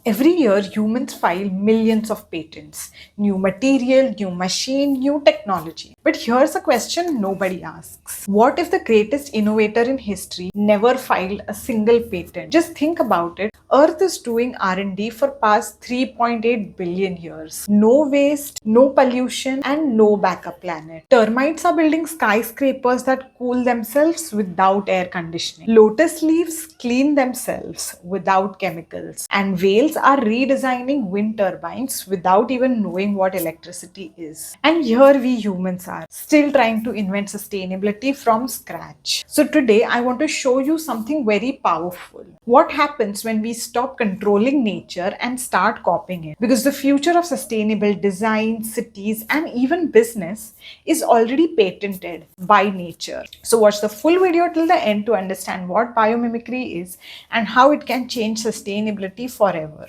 Every year, humans file millions of patents, new material, new machine, new technology. But here's a question nobody asks. What if the greatest innovator in history never filed a single patent? Just think about it. Earth is doing R&D for past 3.8 billion years. No waste, no pollution, and no backup planet. Termites are building skyscrapers that cool themselves without air conditioning. Lotus leaves clean themselves without chemicals. And whales are redesigning wind turbines without even knowing what electricity is. And here we humans are, still trying to invent sustainability from scratch. So today I want to show you something very powerful. What happens when we stop controlling nature and start copying it? Because the future of sustainable design, cities, and even business is already patented by nature. So watch the full video till the end to understand what biomimicry is and how it can change sustainability forever.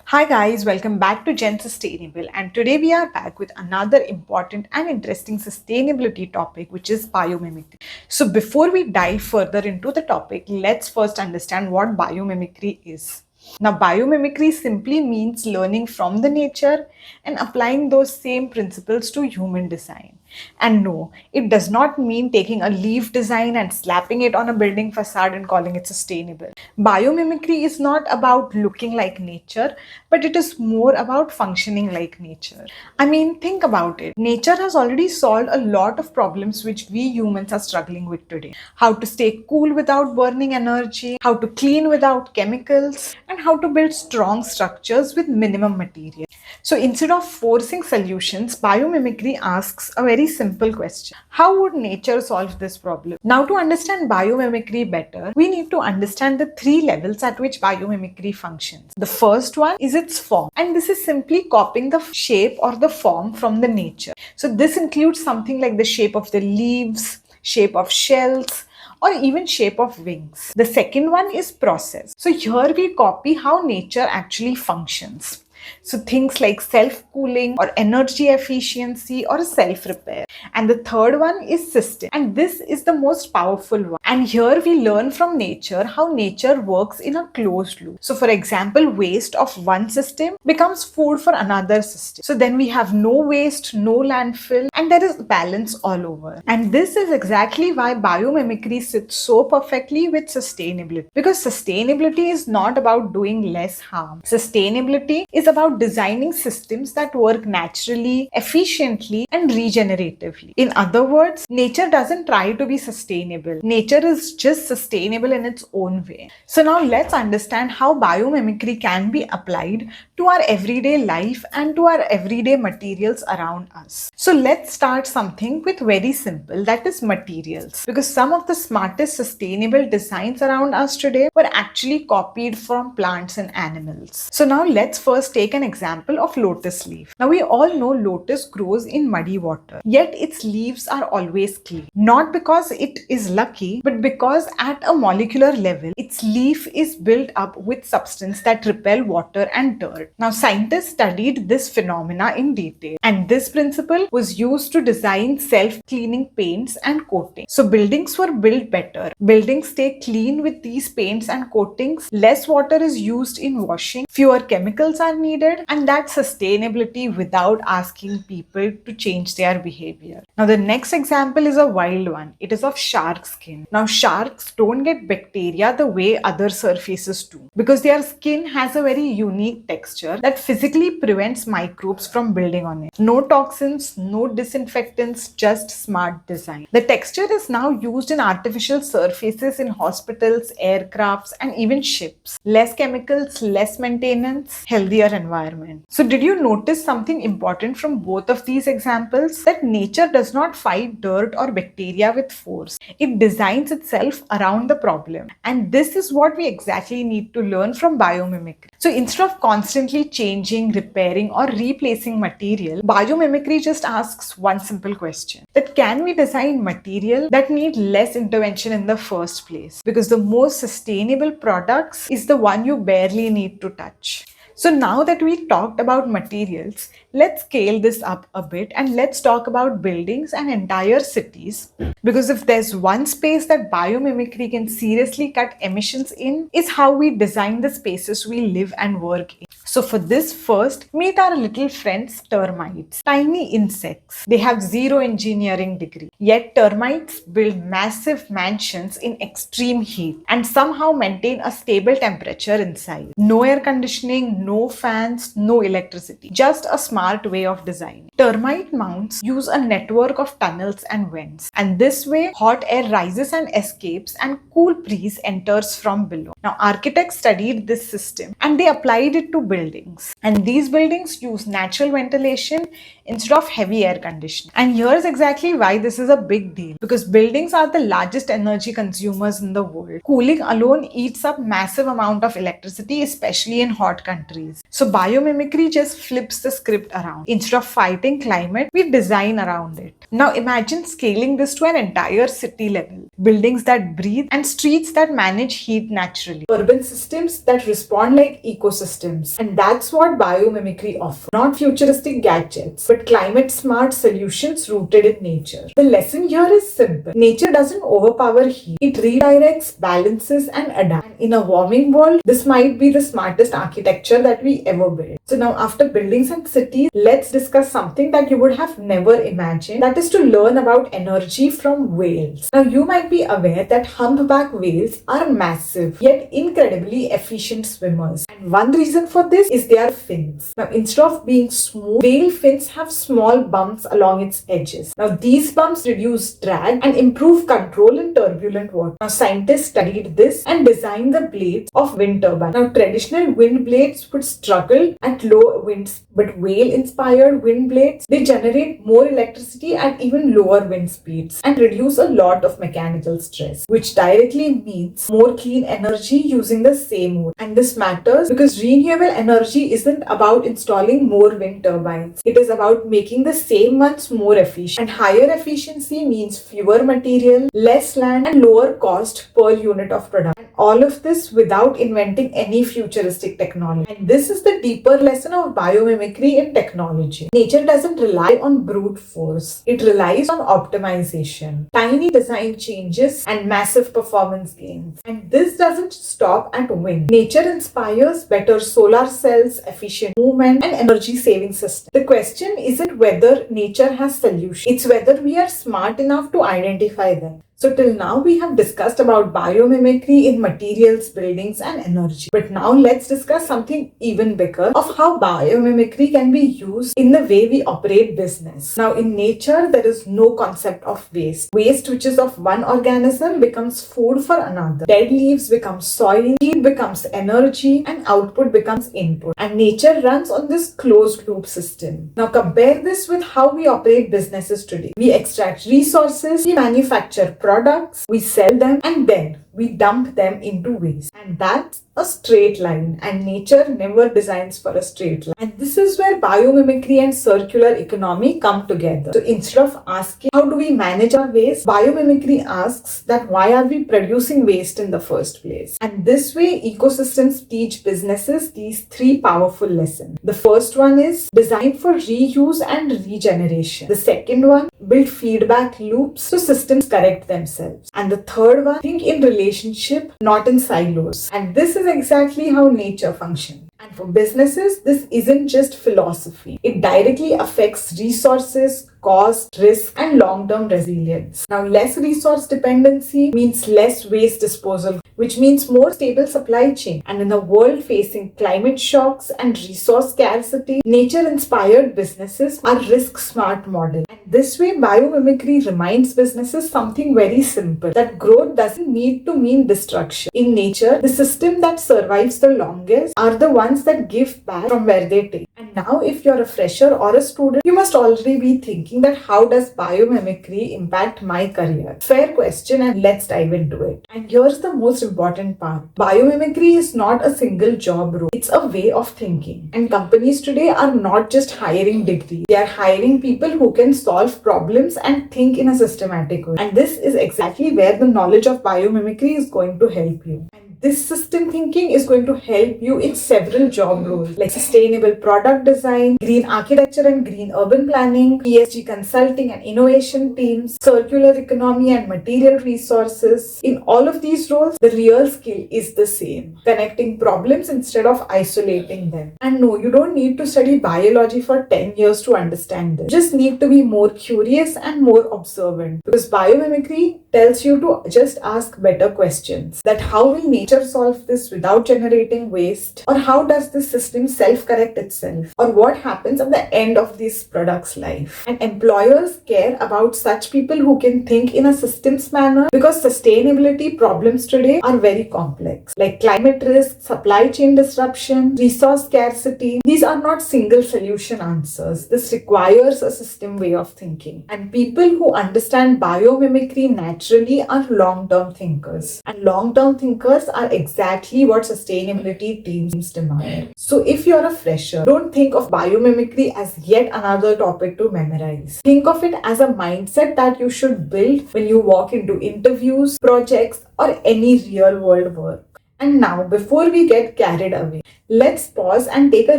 Hi guys, welcome back to Gen Sustainable, and today we are back with another important and interesting sustainability topic, which is biomimicry. So before we dive further into the topic, let's first understand what biomimicry is. Now, biomimicry simply means learning from the nature and applying those same principles to human design. And no, it does not mean taking a leaf design and slapping it on a building facade and calling it sustainable. Biomimicry is not about looking like nature, but it is more about functioning like nature. I mean, think about it. Nature has already solved a lot of problems which we humans are struggling with today. How to stay cool without burning energy, how to clean without chemicals, and how to build strong structures with minimum material. So instead of forcing solutions, biomimicry asks a very simple question. How would nature solve this problem? Now, to understand biomimicry better, we need to understand the three levels at which biomimicry functions. The first one is its form, and this is simply copying the shape or the form from the nature. So this includes something like the shape of the leaves, shape of shells, or even shape of wings. The second one is process. So here we copy how nature actually functions. So things like self-cooling or energy efficiency or self-repair. And the third one is system. And this is the most powerful one. And here we learn from nature how nature works in a closed loop. So for example, waste of one system becomes food for another system. So then we have no waste, no landfill, and there is balance all over. And this is exactly why biomimicry sits so perfectly with sustainability. Because sustainability is not about doing less harm. Sustainability is about designing systems that work naturally, efficiently, and regeneratively. In other words, nature doesn't try to be sustainable. Nature is just sustainable in its own way. So now let's understand how biomimicry can be applied to our everyday life and to our everyday materials around us. So let's start something with very simple, that is materials. Because some of the smartest sustainable designs around us today were actually copied from plants and animals. So now let's first take an example of lotus leaf. Now we all know lotus grows in muddy water, yet its leaves are always clean. Not because it is lucky, but because at a molecular level, its leaf is built up with substance that repel water and dirt. Now scientists studied this phenomena in detail, and this principle was used to design self-cleaning paints and coatings. So buildings were built better. Buildings stay clean with these paints and coatings. Less water is used in washing, fewer chemicals are needed, and that's sustainability without asking people to change their behavior. Now the next example is a wild one. It is of shark skin. Now sharks don't get bacteria the way other surfaces do, because their skin has a very unique texture that physically prevents microbes from building on it. No toxins, no disinfectants, just smart design. The texture is now used in artificial surfaces in hospitals, aircrafts, and even ships. Less chemicals, less maintenance, healthier environment. So did you notice something important from both of these examples? That nature does not fight dirt or bacteria with force. It designs itself around the problem. And this is what we exactly need to learn from biomimicry. So instead of constantly changing, repairing, or replacing material, biomimicry just asks one simple question: that can we design material that need less intervention in the first place? Because the most sustainable products is the one you barely need to touch. So now that we talked about materials, let's scale this up a bit and let's talk about buildings and entire cities. Because if there's one space that biomimicry can seriously cut emissions in, is how we design the spaces we live and work in. So for this, first, meet our little friends, termites. Tiny insects. They have zero engineering degree. Yet termites build massive mansions in extreme heat and somehow maintain a stable temperature inside. No air conditioning, no fans, no electricity. Just a smart way of design. Termite mounds use a network of tunnels and vents. And this way, hot air rises and escapes and cool breeze enters from below. Now, architects studied this system and they applied it to buildings. And these buildings use natural ventilation instead of heavy air conditioning. And here's exactly why this is a big deal. Because buildings are the largest energy consumers in the world. Cooling alone eats up massive amount of electricity, especially in hot countries. So biomimicry just flips the script around. Instead of fighting climate, we design around it. Now imagine scaling this to an entire city level. Buildings that breathe and streets that manage heat naturally. Urban systems that respond like ecosystems. And that's what biomimicry offers. Not futuristic gadgets, but climate smart solutions rooted in nature. The lesson here is simple. Nature doesn't overpower heat. It redirects, balances, and adapts. And in a warming world, this might be the smartest architecture that we ever built. So now after buildings and cities, let's discuss something that you would have never imagined. That is to learn about energy from whales. Now you might be aware that humpback whales are massive yet incredibly efficient swimmers. And one reason for this is their fins. Now instead of being smooth, whale fins have small bumps along its edges. Now these bumps reduce drag and improve control in turbulent water. Now scientists studied this and designed the blades of wind turbines. Now traditional wind blades would struggle at low winds, but whale-inspired wind blades, they generate more electricity at even lower wind speeds and reduce a lot of mechanical stress, which directly means more clean energy using the same wood. And this matters because renewable energy isn't about installing more wind turbines. It is about making the same ones more efficient. And higher efficiency means fewer material, less land, and lower cost per unit of production. And all of this without inventing any futuristic technology. And this is the deeper lesson of biomimicry in technology. Nature doesn't rely on brute force. It relies on optimization, tiny design changes, and massive performance gains. And this doesn't stop at wind. Nature inspires better solar cells, efficient movement, and energy saving systems. The question isn't whether nature has solutions. It's whether we are smart enough to identify them. So till now we have discussed about biomimicry in materials, buildings, and energy. But now let's discuss something even bigger of how biomimicry can be used in the way we operate business. Now in nature there is no concept of waste. Waste which is of one organism becomes food for another. Dead leaves become soil, heat becomes energy, and output becomes input. And nature runs on this closed loop system. Now compare this with how we operate businesses today. We extract resources, we manufacture products, we sell them, and then we dump them into waste. And that's a straight line, and nature never designs for a straight line. And this is where biomimicry and circular economy come together. So instead of asking how do we manage our waste, biomimicry asks that why are we producing waste in the first place? And this way ecosystems teach businesses these three powerful lessons. The first one is design for reuse and regeneration. The second one, build feedback loops so systems correct themselves. And the third one, think in relationship, not in silos. And this is exactly how nature functions. And for businesses, this isn't just philosophy. It directly affects resources, cost, risk, and long-term resilience. Now, less resource dependency means less waste disposal, which means more stable supply chain. And in a world facing climate shocks and resource scarcity, nature-inspired businesses are risk-smart models. And this way, biomimicry reminds businesses something very simple, that growth doesn't need to mean destruction. In nature, the system that survives the longest are the ones that give back from where they take. And now, if you're a fresher or a student, you must already be thinking that how does biomimicry impact my career? Fair question, and let's dive into it. And here's the most important part. Biomimicry is not a single job role. It's a way of thinking. And companies today are not just hiring degrees. They are hiring people who can solve problems and think in a systematic way. And this is exactly where the knowledge of biomimicry is going to help you. And this system thinking is going to help you in several job roles like sustainable product design, green architecture and green urban planning, ESG consulting and innovation teams, circular economy and material resources. In all of these roles, the real skill is the same: connecting problems instead of isolating them. And no, you don't need to study biology for 10 years to understand this. You just need to be more curious and more observant, because biomimicry tells you to just ask better questions. That how will nature solve this without generating waste? Or how does this system self-correct itself? Or what happens at the end of this product's life? And employers care about such people who can think in a systems manner, because sustainability problems today are very complex, like climate risk, supply chain disruption, resource scarcity. These are not single solution answers. This requires a system way of thinking. And people who understand biomimicry naturally are long-term thinkers. And long-term thinkers are exactly what sustainability teams demand. So if you're a fresher, don't think of biomimicry as yet another topic to memorize. Think of it as a mindset that you should build when you walk into interviews, projects, or any real-world work. And now, before we get carried away, let's pause and take a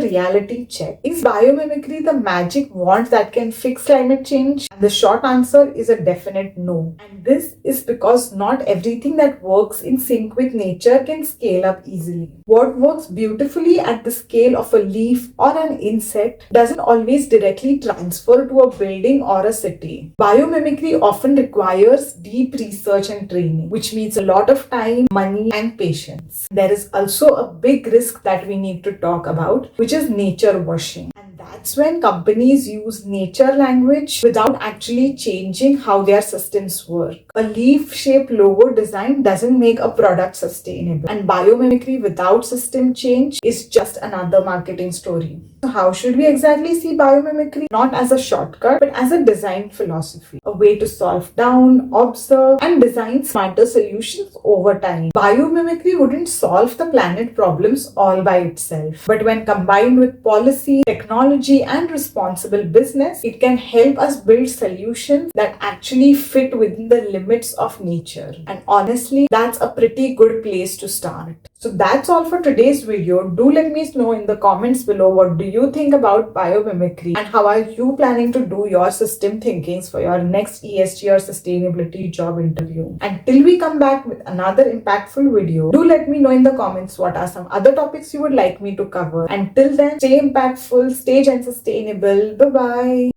reality check. Is biomimicry the magic wand that can fix climate change? And the short answer is a definite no. And this is because not everything that works in sync with nature can scale up easily. What works beautifully at the scale of a leaf or an insect doesn't always directly transfer to a building or a city. Biomimicry often requires deep research and training, which means a lot of time, money, and patience. There is also a big risk that we need to talk about, which is nature washing. And that's when companies use nature language without actually changing how their systems work. A leaf-shaped logo design doesn't make a product sustainable. And biomimicry without system change is just another marketing story. So how should we exactly see biomimicry? Not as a shortcut, but as a design philosophy. A way to solve down, observe, and design smarter solutions over time. Biomimicry wouldn't solve the planet problems all by itself. But when combined with policy, technology, and responsible business, it can help us build solutions that actually fit within the limits of nature. And honestly, that's a pretty good place to start. So that's all for today's video. Do let me know in the comments below, what do you think about biomimicry and how are you planning to do your system thinkings for your next ESG or sustainability job interview. And till we come back with another impactful video, do let me know in the comments what are some other topics you would like me to cover. Until then, stay impactful, stay and sustainable. Bye bye.